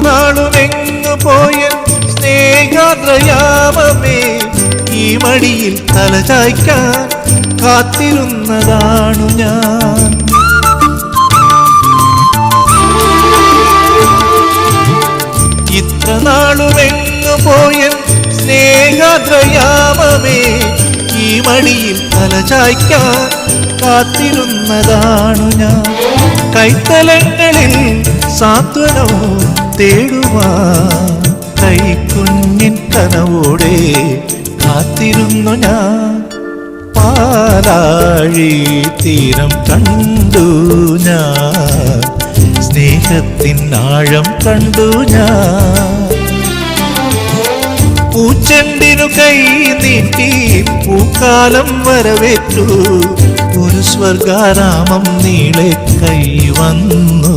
നാളുമെങ്ങു പോയ സ്നേഹാദ്രയാമമേ, ഈ മടിയിൽ തലചായ്ക്കാൻ കാത്തിരുന്നതാണു ഞാൻ. ഇത്ര നാളുമെങ്ങു പോയ സ്നേഹാദ്രയാമമേ, ഈ മടിയിൽ തലചായ്ക്കാൻ കാത്തിരുന്നതാണു ഞാൻ. കൈത്തലങ്ങളിൽ സാന്ത്വനവും തേടുവാൻ കൈക്കുഞ്ഞിൻ കനവോടെ കാത്തിരുന്നു ഞാൻ. പാലാഴി തീരം കണ്ടു ഞാൻ, സ്നേഹത്തിൻ ആഴം കണ്ടു ഞാൻ. പൂച്ചെണ്ടിനു കൈ നീട്ടി പൂക്കാലം വരവേറ്റു, ഒരു സ്വർഗാരാമം നീളെ കൈ വന്നു.